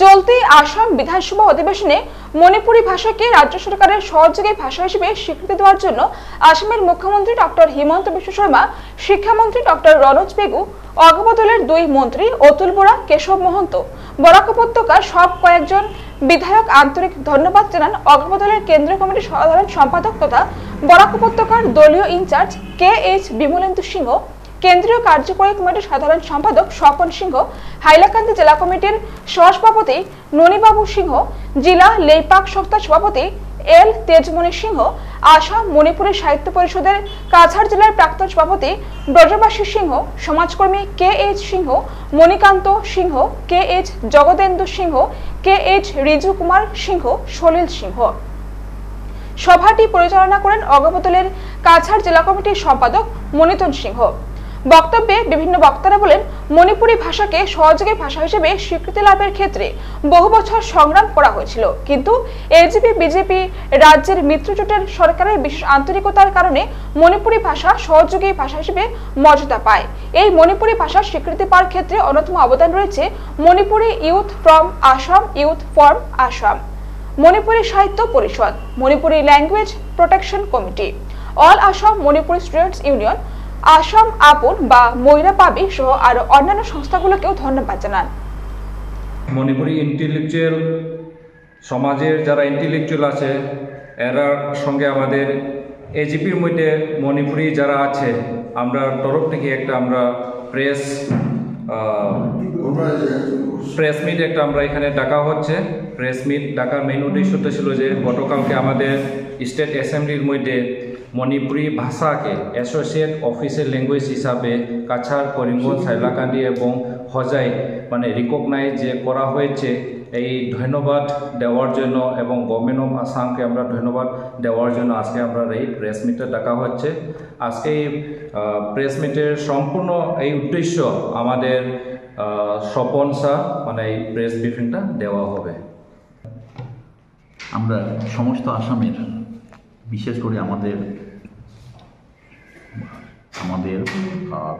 চলতি আসাম বিধানসভা অধিবেশনে মণিপুরি ভাষাকে রাজ্য সরকারের সহযোগী ভাষা হিসেবে স্বীকৃতি দেওয়ার জন্য আসামের মুখ্যমন্ত্রী ডক্টর হিমন্ত বিশ্ব শর্মা, শিক্ষামন্ত্রী ডক্টর রনোজ পেগু, অগবদলের দুই মন্ত্রী অতুল বরা, কেশব মহন্ত, বরাক উপত্যকার সব কয়েকজন বিধায়ক আন্তরিক ধন্যবাদ জানান অগবদলের কেন্দ্রীয় কমিটির সাধারণ সম্পাদক তথা বরাক উপত্যকার দলীয় ইনচার্জ KH বিমলেন্দু সিংহ, কেন্দ্রীয় কার্যকরী কমিটির সাধারণ সম্পাদক স্বপন সিংহ, হাইলাকান্দি জেলা কমিটির সহসভাপতি ননীবাবু সিংহ, জেলা লেইপাক সংস্থার সভাপতি L তেজমণি সিংহ, আসাম মণিপুরী সাহিত্য পরিষদের কাছাড় জেলার প্রাক্তন সভাপতি ব্রজবাসী সিংহ, সমাজকর্মী KH সিংহ, মণিকান্ত সিংহ, KH জগদেন্দু সিংহ, KH রিজু কুমার সিংহ, সলিল সিংহ। সভাটি পরিচালনা করেন অগবদলের কাছাড় জেলা কমিটির সম্পাদক মনিতন সিংহ। বক্তব্যে বিভিন্ন বক্তারা বলেন, মণিপুরি ভাষাকে সহযোগী ভাষা হিসেবে স্বীকৃতি লাভের ক্ষেত্রে বহু বছর সংগ্রাম করা হয়েছিল, কিন্তু এলজেপি বিজেপি রাজ্যের মিত্রজোটের সরকারের বিশেষ আন্তরিকতার কারণে মণিপুরি ভাষা সহযোগী ভাষা হিসেবে মর্যাদা পায়। এই মণিপুরি ভাষার স্বীকৃতি পাওয়ার ক্ষেত্রে অন্যতম অবদান রয়েছে Manipuri youth from Assam, youth for Assam, Manipuri সাহিত্য পরিষদ, Manipuri language protection committee, all Assam Manipuri students union, Assam আপন বা ময়রা পাবি সহ আরো অন্যান্য সংস্থাগুলোকেও ধন্যবাদ জানান। মণিপুরি ইন্টেলেকচুয়াল সমাজের যারা ইন্টেলেকচুয়াল আছে এরার সঙ্গে আমাদের এজিপির মধ্যে মণিপুরি যারা আছে আমরা তরফ থেকে একটা আমরা প্রেস মিট একটা আমরা এখানে ডাকা হচ্ছে। প্রেস মিট ডাকার মেইন উদ্দেশ্যটা ছিল যে গতকালকে আমাদের স্টেট অ্যাসেম্বলির মধ্যে মণিপুরি ভাষাকে অ্যাসোসিয়েট অফিসিয়াল ল্যাঙ্গুয়েজ হিসাবে কাছাড়, করিমগঞ্জ, হাইলাকান্দি এবং হজাই রিকগনাইজ যে করা হয়েছে, এই ধন্যবাদ দেওয়ার জন্য এবং গভর্নমেন্ট অফ আসামকে আমরা ধন্যবাদ দেওয়ার জন্য আজকে আমরা এই প্রেস মিটে ডাকা হচ্ছে। আজকে এই প্রেস মিটের সম্পূর্ণ এই উদ্দেশ্য আমাদের স্বপন স্যার এই প্রেস ব্রিফিংটা দেওয়া হবে। আমরা সমস্ত আসামের বিশেষ করে আমাদের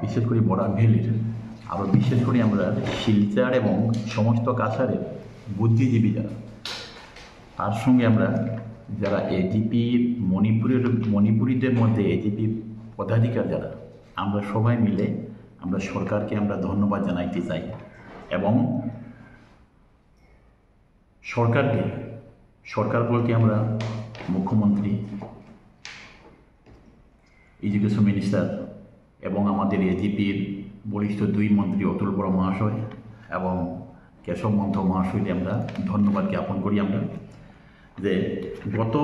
বিশেষ করে বরাক ভ্যালির আরও বিশেষ করে আমরা শিলচর এবং সমস্ত কাছাড়ের বুদ্ধিজীবী যারা, তার সঙ্গে আমরা যারা এজিপির মণিপুরীদের মধ্যে এজিপির পদাধিকার যারা, আমরা সবাই মিলে আমরা সরকারকে আমরা ধন্যবাদ জানাইতে চাই এবং সরকার বলতে আমরা মুখ্যমন্ত্রী, এডুকেশন মিনিস্টার এবং আমাদের এজিপির বরিষ্ঠ দুই মন্ত্রী অতুল বরা মহাশয় এবং কেশব মহন্ত মহাশয়কে আমরা ধন্যবাদ জ্ঞাপন করি। আমরা যে গত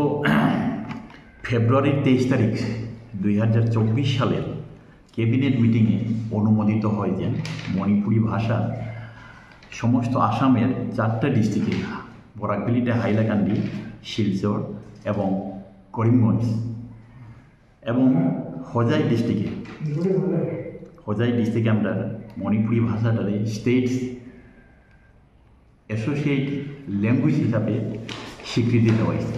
ফেব্রুয়ারির 23 তারিখ 2024 সালের ক্যাবিনেট মিটিংয়ে অনুমোদিত হয় যে মণিপুরি ভাষা সমস্ত আসামের 4টা ডিস্ট্রিক্টে বরাক ভ্যালিতে হাইলাকান্দি, শিলচর এবং করিমগঞ্জ এবং হজাই ডিস্ট্রিক্টে আমরা মণিপুরি ভাষাটারে স্টেট অ্যাসোসিয়েট ল্যাঙ্গুয়েজ হিসাবে স্বীকৃতি দেওয়া হয়েছে।